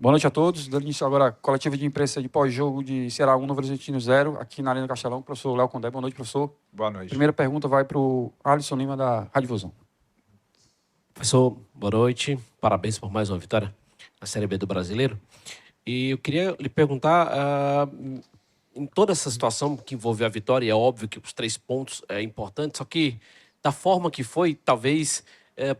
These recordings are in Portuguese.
Boa noite a todos. Dando início agora à coletiva de imprensa de pós-jogo de Ceará 1, Novo Horizontino 0, aqui na Arena Castelão. Professor Léo Condé. Boa noite, professor. Boa noite. Primeira pergunta vai para o Alisson Lima, da Rádio Vozão. Professor, boa noite. Parabéns por mais uma vitória na Série B do Brasileiro. E eu queria lhe perguntar, em toda essa situação que envolve a vitória, é óbvio que os 3 pontos é importante, só que da forma que foi, talvez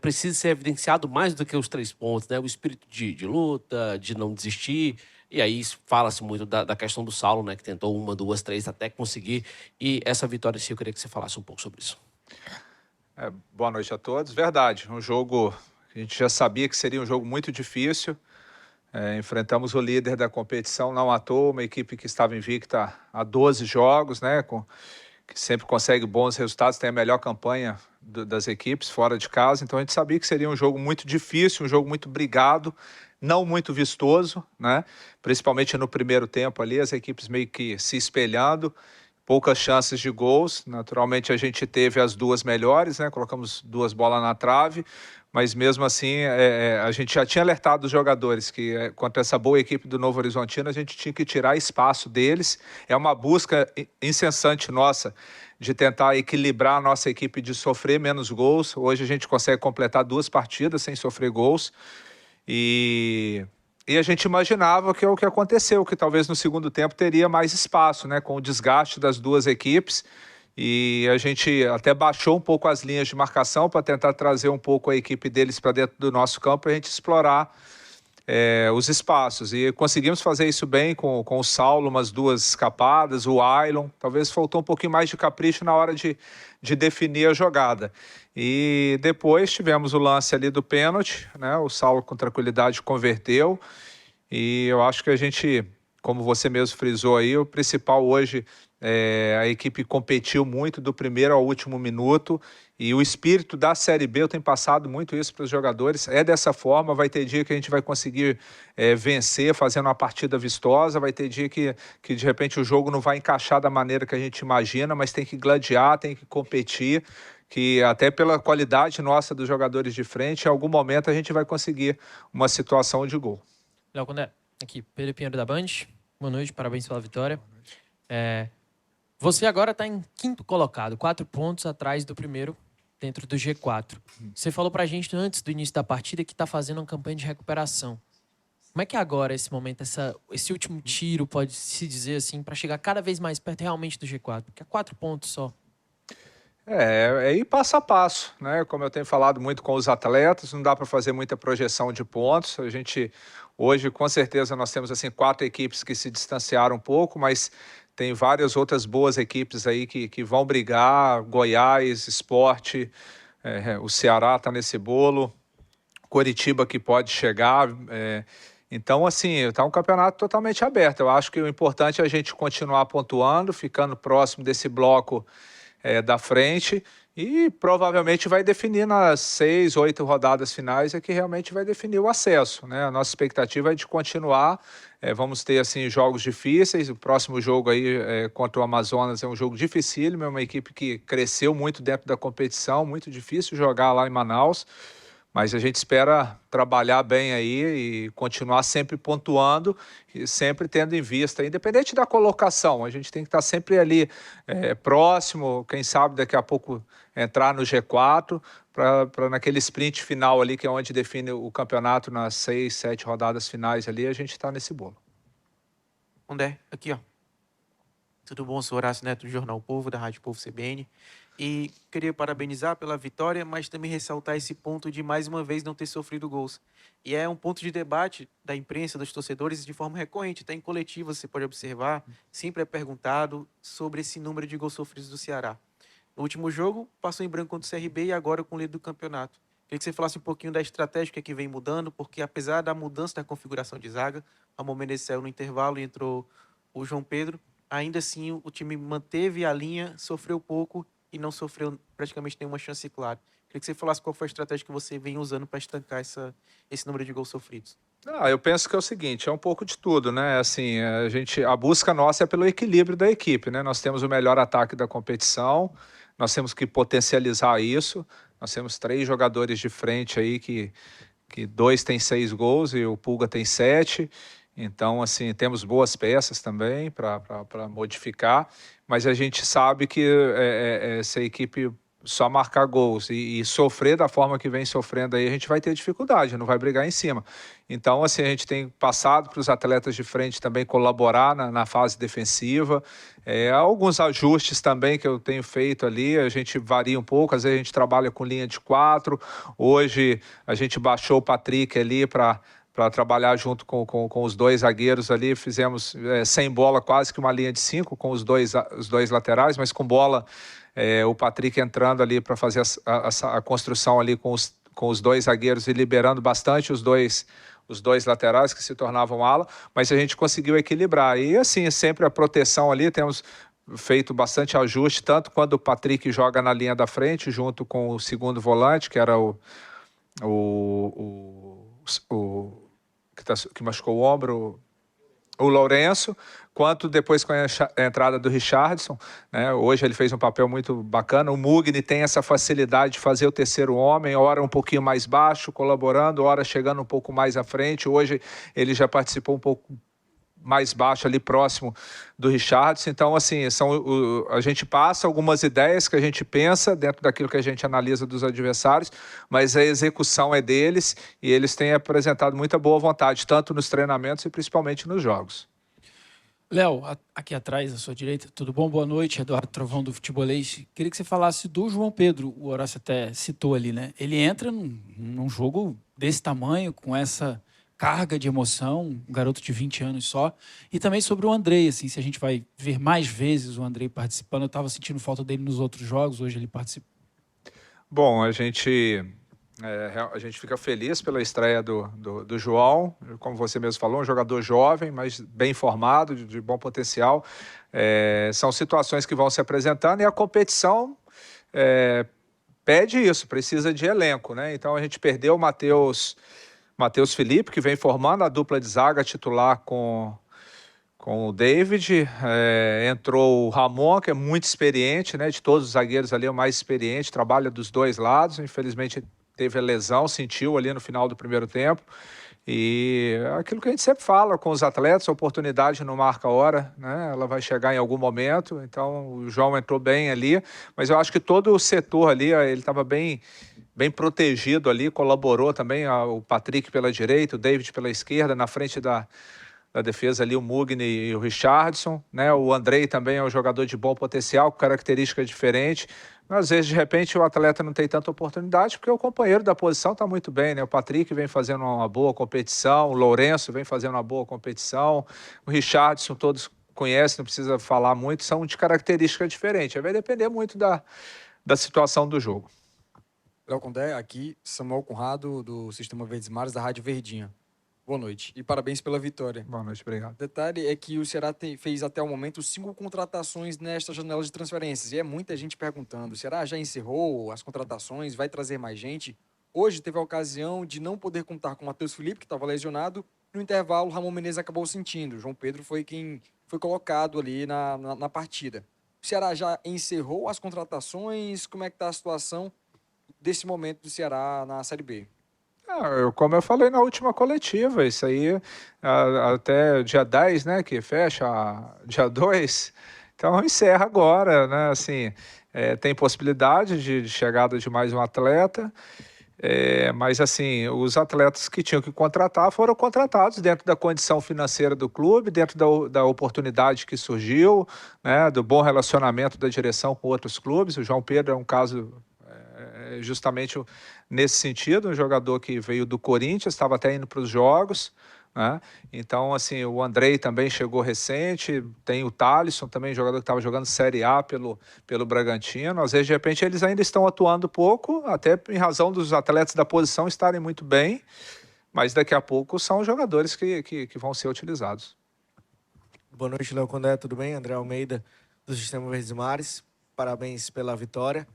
precise ser evidenciado mais do que os 3 pontos, né? O espírito de luta, de não desistir. E aí fala-se muito da questão do Saulo, né? Que tentou 1, 2, 3 até conseguir. E essa vitória, sim, eu queria que você falasse um pouco sobre isso. Boa noite a todos. Verdade, um jogo que a gente já sabia que seria um jogo muito difícil. Enfrentamos o líder da competição, não à toa, uma equipe que estava invicta há 12 jogos, né? Que sempre consegue bons resultados, tem a melhor campanha das equipes fora de casa. Então a gente sabia que seria um jogo muito difícil, um jogo muito brigado, não muito vistoso, né? Principalmente no primeiro tempo ali, as equipes meio que se espelhando, poucas chances de gols. Naturalmente a gente teve as 2 melhores, né? Colocamos 2 bolas na trave, mas mesmo assim a gente já tinha alertado os jogadores que contra essa boa equipe do Novo Horizontino a gente tinha que tirar espaço deles. É uma busca incessante nossa de tentar equilibrar a nossa equipe, de sofrer menos gols. Hoje a gente consegue completar 2 partidas sem sofrer gols e a gente imaginava que é o que aconteceu, que talvez no segundo tempo teria mais espaço, né, com o desgaste das 2 equipes. E a gente até baixou um pouco as linhas de marcação para tentar trazer um pouco a equipe deles para dentro do nosso campo, para a gente explorar os espaços. E conseguimos fazer isso bem com o Saulo, umas 2 escapadas, o Ailon. Talvez faltou um pouquinho mais de capricho na hora de definir a jogada. E depois tivemos o lance ali do pênalti, né? O Saulo com tranquilidade converteu. E eu acho que a gente, como você mesmo frisou aí, o principal hoje a equipe competiu muito do primeiro ao último minuto, e o espírito da Série B, eu tenho passado muito isso para os jogadores, é dessa forma. Vai ter dia que a gente vai conseguir vencer fazendo uma partida vistosa, vai ter dia que de repente o jogo não vai encaixar da maneira que a gente imagina, mas tem que gladiar, tem que competir, que até pela qualidade nossa dos jogadores de frente, em algum momento a gente vai conseguir uma situação de gol. Léo Condé, aqui, Pedro Pinheiro da Band. Boa noite, parabéns pela vitória. Você agora está em 5º colocado, 4 pontos atrás do primeiro, dentro do G4. Você falou pra gente antes do início da partida que está fazendo uma campanha de recuperação. Como é que agora, esse momento, esse último tiro, pode se dizer assim, para chegar cada vez mais perto realmente do G4? Porque é 4 pontos só. É ir passo a passo, né? Como eu tenho falado muito com os atletas, não dá para fazer muita projeção de pontos. A gente, hoje, com certeza, nós temos assim 4 equipes que se distanciaram um pouco, mas tem várias outras boas equipes aí que vão brigar. Goiás, Sport, o Ceará está nesse bolo, Coritiba que pode chegar. Então, assim, está um campeonato totalmente aberto. Eu acho que o importante é a gente continuar pontuando, ficando próximo desse bloco da frente, e provavelmente vai definir nas 6, 8 rodadas finais que realmente vai definir o acesso, né? A nossa expectativa é de continuar. Vamos ter assim jogos difíceis. O próximo jogo aí contra o Amazonas é um jogo dificílimo, é uma equipe que cresceu muito dentro da competição, muito difícil jogar lá em Manaus. Mas a gente espera trabalhar bem aí e continuar sempre pontuando e sempre tendo em vista, independente da colocação, a gente tem que estar sempre ali próximo, quem sabe daqui a pouco entrar no G4, para naquele sprint final ali, que é onde define o campeonato, nas 6, 7 rodadas finais ali, a gente está nesse bolo. Condé, aqui ó. Tudo bom? Sou Horácio Neto do Jornal Povo, da Rádio Povo CBN. E queria parabenizar pela vitória, mas também ressaltar esse ponto de, mais uma vez, não ter sofrido gols. E é um ponto de debate da imprensa, dos torcedores, de forma recorrente. Até em coletiva, você pode observar, sempre é perguntado sobre esse número de gols sofridos do Ceará. No último jogo, passou em branco contra o CRB e agora com o líder do campeonato. Queria que você falasse um pouquinho da estratégia que vem mudando, porque apesar da mudança da configuração de zaga, a Menezes saiu no intervalo e entrou o João Pedro, ainda assim o time manteve a linha, sofreu pouco e não sofreu praticamente nenhuma chance clara. Queria que você falasse qual foi a estratégia que você vem usando para estancar esse número de gols sofridos. Eu penso que é o seguinte, é um pouco de tudo, né? Assim, a busca nossa é pelo equilíbrio da equipe, né? Nós temos o melhor ataque da competição, nós temos que potencializar isso. Nós temos 3 jogadores de frente aí que que 2 tem 6 gols e o Pulga tem 7. Então, assim, temos boas peças também para modificar, mas a gente sabe que se a equipe só marcar gols e sofrer da forma que vem sofrendo aí, a gente vai ter dificuldade, não vai brigar em cima. Então, assim, a gente tem passado para os atletas de frente também colaborar na fase defensiva. Alguns ajustes também que eu tenho feito ali, a gente varia um pouco, às vezes a gente trabalha com linha de 4. Hoje a gente baixou o Patrick ali para trabalhar junto com os 2 zagueiros ali, fizemos sem bola quase que uma linha de 5 com os dois laterais, mas com bola o Patrick entrando ali para fazer a construção ali com os 2 zagueiros e liberando bastante os dois laterais que se tornavam ala, mas a gente conseguiu equilibrar. E assim, sempre a proteção ali, temos feito bastante ajuste, tanto quando o Patrick joga na linha da frente, junto com o segundo volante, que era que machucou o ombro, o Lourenço, quanto depois com a entrada do Richarlison, né? Hoje ele fez um papel muito bacana. O Mugni tem essa facilidade de fazer o terceiro homem, hora um pouquinho mais baixo, colaborando, hora chegando um pouco mais à frente. Hoje ele já participou um pouco mais baixo ali, próximo do Richarlison. Então, assim, a gente passa algumas ideias que a gente pensa dentro daquilo que a gente analisa dos adversários, mas a execução é deles e eles têm apresentado muita boa vontade, tanto nos treinamentos e principalmente nos jogos. Léo, aqui atrás, à sua direita, tudo bom? Boa noite, Eduardo Trovão do Futebolês. Queria que você falasse do João Pedro, o Horácio até citou ali, né? Ele entra num jogo desse tamanho, com essa carga de emoção, um garoto de 20 anos só, e também sobre o Andrei, assim, se a gente vai ver mais vezes o Andrei participando. Eu estava sentindo falta dele nos outros jogos, hoje ele participa. Bom, a gente fica feliz pela estreia do João, como você mesmo falou, um jogador jovem, mas bem formado, de bom potencial. São situações que vão se apresentando e a competição pede isso, precisa de elenco, né? Então a gente perdeu o Matheus Felipe, que vem formando a dupla de zaga titular com o David. Entrou o Ramon, que é muito experiente, né? De todos os zagueiros ali é o mais experiente, trabalha dos 2 lados. Infelizmente teve a lesão, sentiu ali no final do primeiro tempo. E aquilo que a gente sempre fala com os atletas, a oportunidade não marca a hora, né? Ela vai chegar em algum momento. Então o João entrou bem ali, mas eu acho que todo o setor ali, ele estava bem protegido ali, colaborou também o Patrick pela direita, o David pela esquerda, na frente da defesa ali o Mugni e o Richarlison, né? O Andrei também é um jogador de bom potencial, com características diferentes. Às vezes, de repente, o atleta não tem tanta oportunidade, porque o companheiro da posição está muito bem, né? O Patrick vem fazendo uma boa competição, o Lourenço vem fazendo uma boa competição, o Richarlison todos conhecem, não precisa falar muito, são de características diferentes. Aí vai depender muito da situação do jogo. Léo Condé, aqui, Samuel Conrado, do Sistema Verdes Mares, da Rádio Verdinha. Boa noite e parabéns pela vitória. Boa noite, obrigado. O detalhe é que o Ceará fez até o momento 5 contratações nesta janela de transferências. E é muita gente perguntando, o Ceará já encerrou as contratações, vai trazer mais gente? Hoje teve a ocasião de não poder contar com o Matheus Felipe, que estava lesionado. No intervalo, o Ramon Menezes acabou sentindo. O João Pedro foi quem foi colocado ali na partida. O Ceará já encerrou as contratações? Como é que está a situação desse momento do Ceará na Série B? Como eu falei na última coletiva, isso aí até dia 10, né, que fecha dia 2, então encerra agora, né, assim, tem possibilidade de chegada de mais um atleta, mas assim, os atletas que tinham que contratar foram contratados dentro da condição financeira do clube, dentro da oportunidade que surgiu, né, do bom relacionamento da direção com outros clubes. O João Pedro é um caso justamente nesse sentido, um jogador que veio do Corinthians, estava até indo para os jogos, né? Então, assim, o Andrei também chegou recente, tem o Thalisson também, jogador que estava jogando Série A pelo Bragantino. Às vezes, de repente, eles ainda estão atuando pouco, até em razão dos atletas da posição estarem muito bem, mas daqui a pouco são jogadores que vão ser utilizados. Boa noite, Léo Condé, tudo bem? André Almeida, do Sistema Verdes Mares, parabéns pela vitória.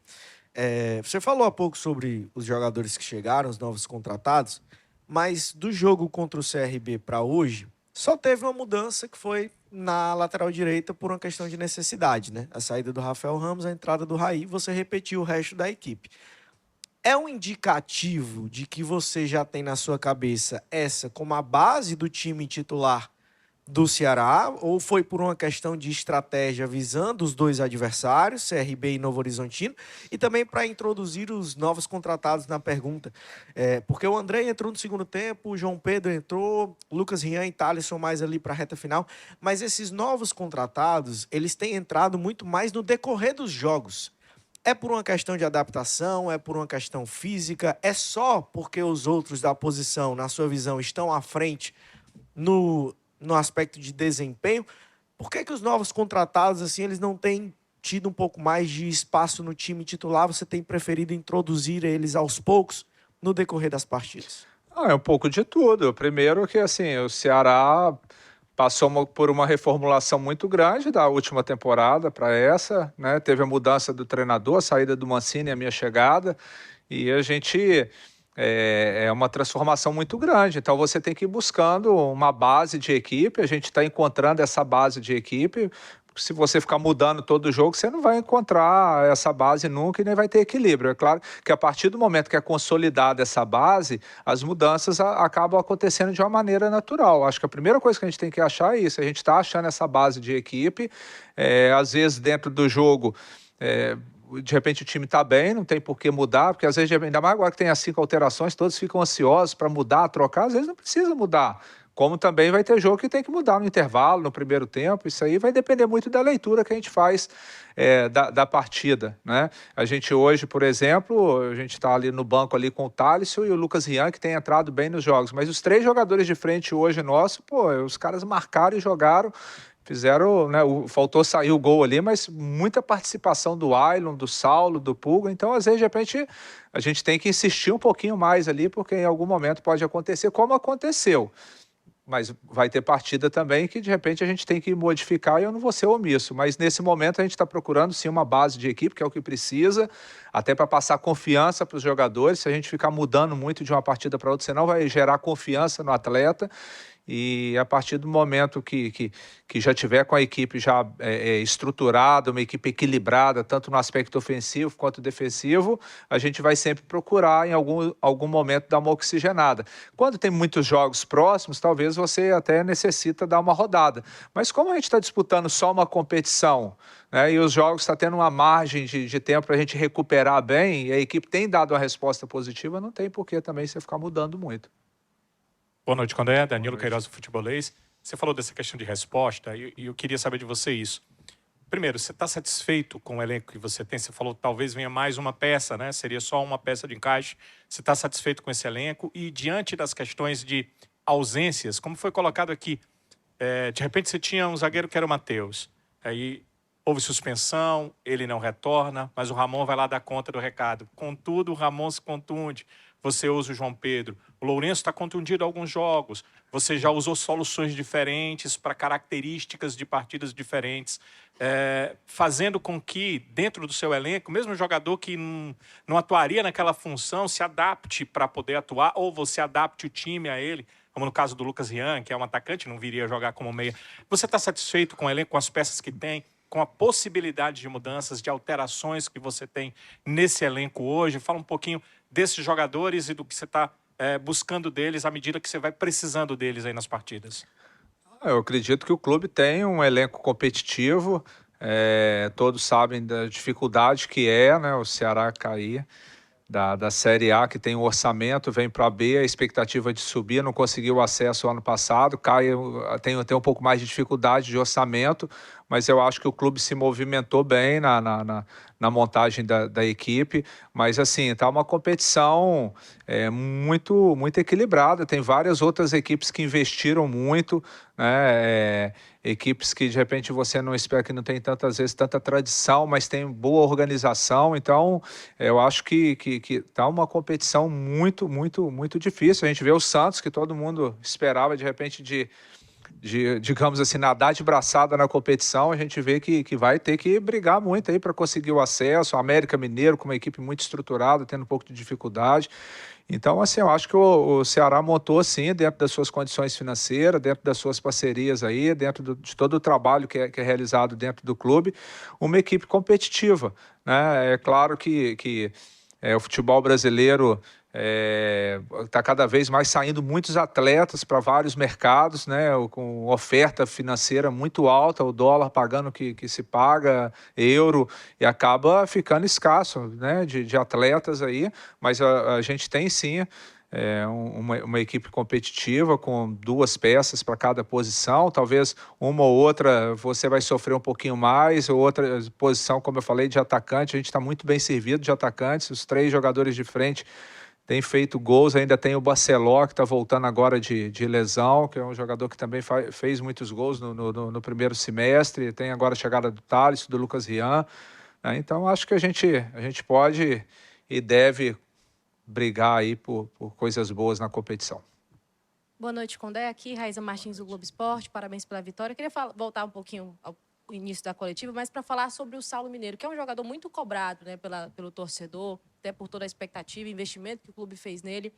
Você falou há pouco sobre os jogadores que chegaram, os novos contratados, mas do jogo contra o CRB para hoje, só teve uma mudança que foi na lateral direita por uma questão de necessidade, né? A saída do Rafael Ramos, a entrada do Raí, você repetiu o resto da equipe. é um indicativo de que você já tem na sua cabeça essa como a base do time titular do Ceará, ou foi por uma questão de estratégia visando os dois adversários, CRB e Novo Horizontino, e também para introduzir os novos contratados na pergunta? Porque o André entrou no segundo tempo, o João Pedro entrou, Lucas Rian e Thalisson mais ali para a reta final, mas esses novos contratados, eles têm entrado muito mais no decorrer dos jogos. É por uma questão de adaptação, é por uma questão física, é só porque os outros da posição, na sua visão, estão à frente no aspecto de desempenho? Por que os novos contratados, assim, eles não têm tido um pouco mais de espaço no time titular? Você tem preferido introduzir eles aos poucos no decorrer das partidas? É um pouco de tudo. Primeiro que, assim, o Ceará passou por uma reformulação muito grande da última temporada para essa, né? Teve a mudança do treinador, a saída do Mancini e a minha chegada, e a gente... É uma transformação muito grande, então você tem que ir buscando uma base de equipe, a gente está encontrando essa base de equipe. Se você ficar mudando todo o jogo, você não vai encontrar essa base nunca e nem vai ter equilíbrio. É claro que a partir do momento que é consolidada essa base, as mudanças acabam acontecendo de uma maneira natural. Acho que a primeira coisa que a gente tem que achar é isso, a gente está achando essa base de equipe, às vezes dentro do jogo... de repente o time está bem, não tem por que mudar, porque às vezes, ainda mais agora que tem as 5 alterações, todos ficam ansiosos para mudar, trocar, às vezes não precisa mudar. Como também vai ter jogo que tem que mudar no intervalo, no primeiro tempo, isso aí vai depender muito da leitura que a gente faz da partida, né? A gente hoje, por exemplo, a gente está ali no banco ali com o Thalisson e o Lucas Rian, que tem entrado bem nos jogos, mas os 3 jogadores de frente hoje nosso, os caras marcaram e jogaram. Fizeram, né, faltou sair o gol ali, mas muita participação do Ailon, do Saulo, do Pulga. Então, às vezes, de repente, a gente tem que insistir um pouquinho mais ali, porque em algum momento pode acontecer, como aconteceu. Mas vai ter partida também que, de repente, a gente tem que modificar e eu não vou ser omisso. Mas, nesse momento, a gente está procurando, sim, uma base de equipe, que é o que precisa, até para passar confiança para os jogadores. Se a gente ficar mudando muito de uma partida para outra, senão vai gerar confiança no atleta. E a partir do momento que já tiver com a equipe já estruturada, uma equipe equilibrada, tanto no aspecto ofensivo quanto defensivo, a gente vai sempre procurar em algum momento dar uma oxigenada. Quando tem muitos jogos próximos, talvez você até necessita dar uma rodada. Mas como a gente está disputando só uma competição, né, e os jogos estão tendo uma margem de tempo para a gente recuperar bem, e a equipe tem dado uma resposta positiva, não tem por que também você ficar mudando muito. Boa noite, Condé. Danilo Queiroz, do Futebolês. Você falou dessa questão de resposta e eu queria saber de você isso. Primeiro, você está satisfeito com o elenco que você tem? Você falou que talvez venha mais uma peça, né? Seria só uma peça de encaixe. Você está satisfeito com esse elenco? E diante das questões de ausências, como foi colocado aqui, de repente você tinha um zagueiro que era o Matheus. Aí houve suspensão, ele não retorna, mas o Ramon vai lá dar conta do recado. Contudo, o Ramon se contunde. Você usa o João Pedro. O Lourenço está contundido em alguns jogos. Você já usou soluções diferentes para características de partidas diferentes, fazendo com que, dentro do seu elenco, mesmo um jogador que não atuaria naquela função, se adapte para poder atuar, ou você adapte o time a ele, como no caso do Lucas Rian, que é um atacante, não viria jogar como meia. Você está satisfeito com o elenco, com as peças que tem, com a possibilidade de mudanças, de alterações que você tem nesse elenco hoje? Fala um pouquinho desses jogadores e do que você está buscando deles à medida que você vai precisando deles aí nas partidas. Eu acredito que o clube tem um elenco competitivo, todos sabem da dificuldade que né, o Ceará cair da Série A, que tem um orçamento, vem para a B, a expectativa de subir, não conseguiu acesso ano passado, tem um pouco mais de dificuldade de orçamento, mas eu acho que o clube se movimentou bem na montagem da equipe, mas assim, está uma competição muito, muito equilibrada, tem várias outras equipes que investiram muito, né, equipes que de repente você não espera, que não tem tantas vezes tanta tradição, mas tem boa organização, então eu acho que está uma competição muito, muito, muito difícil. A gente vê o Santos, que todo mundo esperava de repente digamos assim, nadar de braçada na competição, a gente vê que vai ter que brigar muito aí para conseguir o acesso. O América Mineiro, com uma equipe muito estruturada, tendo um pouco de dificuldade. Então, assim, eu acho que o Ceará montou, sim, dentro das suas condições financeiras, dentro das suas parcerias aí, dentro de todo o trabalho que é realizado dentro do clube, uma equipe competitiva, né? É claro que O futebol brasileiro está cada vez mais saindo muitos atletas para vários mercados, né, com oferta financeira muito alta, o dólar pagando o que se paga, euro, e acaba ficando escasso, né, de atletas aí, mas a gente tem sim uma equipe competitiva com 2 peças para cada posição, talvez uma ou outra você vai sofrer um pouquinho mais, ou outra posição, como eu falei, de atacante, a gente está muito bem servido de atacantes, os 3 jogadores de frente tem feito gols, ainda tem o Barceló, que está voltando agora de lesão, que é um jogador que também fez muitos gols no primeiro semestre, tem agora a chegada do Thales, do Lucas Rian, né? Então acho que a gente pode e deve brigar aí por coisas boas na competição. Boa noite, Condé. Aqui, Raíza Martins, do Globo Esporte. Parabéns pela vitória. Eu queria voltar um pouquinho ao início da coletiva, mas para falar sobre o Saulo Mineiro, que é um jogador muito cobrado, né, pelo torcedor, até por toda a expectativa e investimento que o clube fez nele.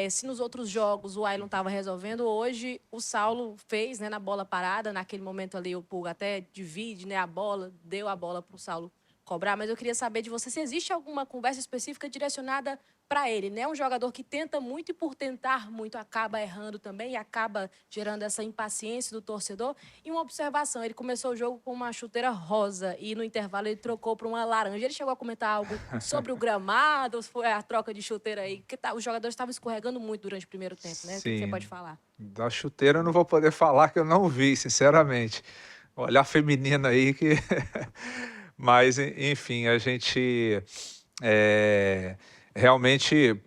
Se nos outros jogos o Ailon estava resolvendo, hoje o Saulo fez, né, na bola parada, naquele momento ali o Pulga até divide, né, a bola, deu a bola para o Saulo cobrar, mas eu queria saber de você se existe alguma conversa específica direcionada para ele, né? Um jogador que tenta muito e por tentar muito acaba errando também e acaba gerando essa impaciência do torcedor. E uma observação, ele começou o jogo com uma chuteira rosa e no intervalo ele trocou para uma laranja. Ele chegou a comentar algo sobre o gramado, foi a troca de chuteira aí, porque os jogadores estavam escorregando muito durante o primeiro tempo, né? Sim. O que você pode falar? Da chuteira eu não vou poder falar que eu não vi, sinceramente. Olhar feminino aí que... Mas, enfim, a gente realmente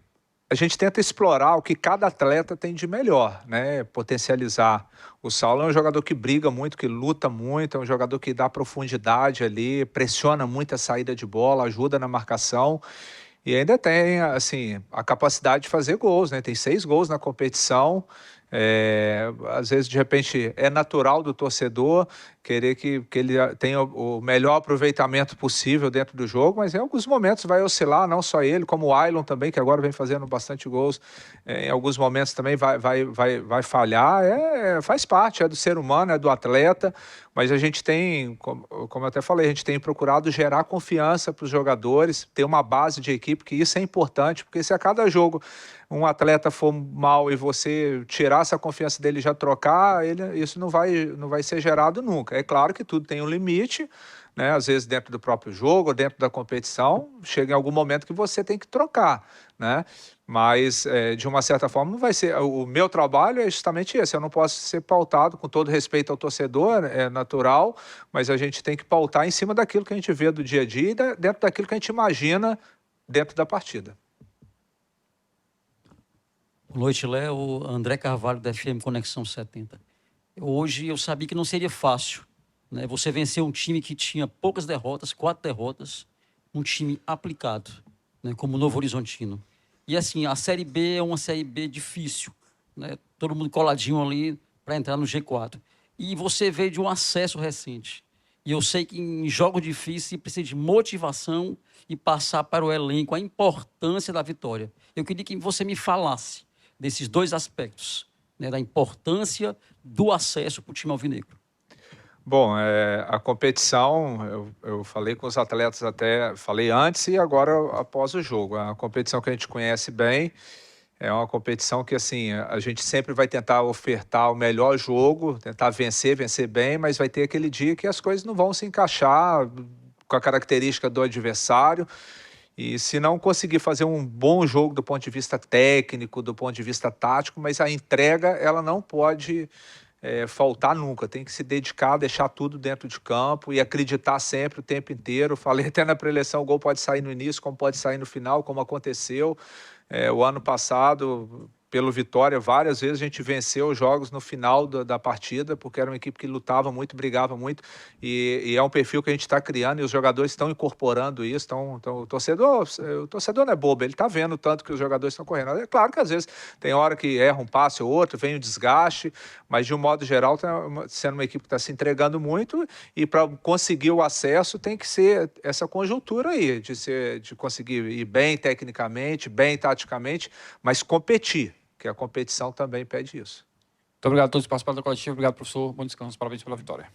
a gente tenta explorar o que cada atleta tem de melhor, né? Potencializar. O Saulo é um jogador que briga muito, que luta muito, é um jogador que dá profundidade ali, pressiona muito a saída de bola, ajuda na marcação. E ainda tem, assim, a capacidade de fazer gols, né? Tem 6 gols na competição. Às vezes, de repente, é natural do torcedor querer que ele tenha o melhor aproveitamento possível dentro do jogo, mas em alguns momentos vai oscilar, não só ele, como o Ailon também, que agora vem fazendo bastante gols, em alguns momentos também vai falhar, faz parte, é do ser humano, é do atleta, mas a gente tem, como eu até falei, a gente tem procurado gerar confiança para os jogadores, ter uma base de equipe, que isso é importante, porque se a cada jogo um atleta for mal e você tirar essa confiança dele e já trocar, isso não vai ser gerado nunca. É claro que tudo tem um limite, né? Às vezes dentro do próprio jogo, dentro da competição, chega em algum momento que você tem que trocar, né? Mas, de uma certa forma, não vai ser... O meu trabalho é justamente esse, eu não posso ser pautado, com todo respeito ao torcedor, é natural, mas a gente tem que pautar em cima daquilo que a gente vê do dia a dia e dentro daquilo que a gente imagina dentro da partida. Boa noite, Léo. André Carvalho, da FM Conexão 70. Hoje eu sabia que não seria fácil, né? Você venceu um time que tinha poucas derrotas, 4 derrotas, um time aplicado, né? Como o Novo Horizontino. E assim, a Série B é uma Série B difícil, né? Todo mundo coladinho ali para entrar no G4. E você veio de um acesso recente. E eu sei que em jogos difíceis precisa de motivação e passar para o elenco a importância da vitória. Eu queria que você me falasse desses 2 aspectos, né, da importância do acesso para o time alvinegro. Bom, a competição, eu falei com os atletas até, falei antes e agora após o jogo. A competição que a gente conhece bem, é uma competição que assim, a gente sempre vai tentar ofertar o melhor jogo, tentar vencer bem, mas vai ter aquele dia que as coisas não vão se encaixar com a característica do adversário. E se não conseguir fazer um bom jogo do ponto de vista técnico, do ponto de vista tático, mas a entrega ela não pode faltar nunca. Tem que se dedicar, deixar tudo dentro de campo e acreditar sempre o tempo inteiro. Falei até na pré-eleição, o gol pode sair no início, como pode sair no final, como aconteceu. O ano passado, pelo Vitória, várias vezes a gente venceu os jogos no final da partida, porque era uma equipe que lutava muito, brigava muito, e é um perfil que a gente está criando, e os jogadores estão incorporando isso, o torcedor não é bobo, ele está vendo tanto que os jogadores estão correndo. É claro que às vezes tem hora que erra um passe ou outro, vem um desgaste, mas de um modo geral está sendo uma equipe que está se entregando muito, e para conseguir o acesso tem que ser essa conjuntura aí, de conseguir ir bem tecnicamente, bem taticamente, mas competir, que a competição também pede isso. Muito obrigado a todos que participaram da coletiva. Obrigado, professor. Bom descanso. Parabéns pela vitória.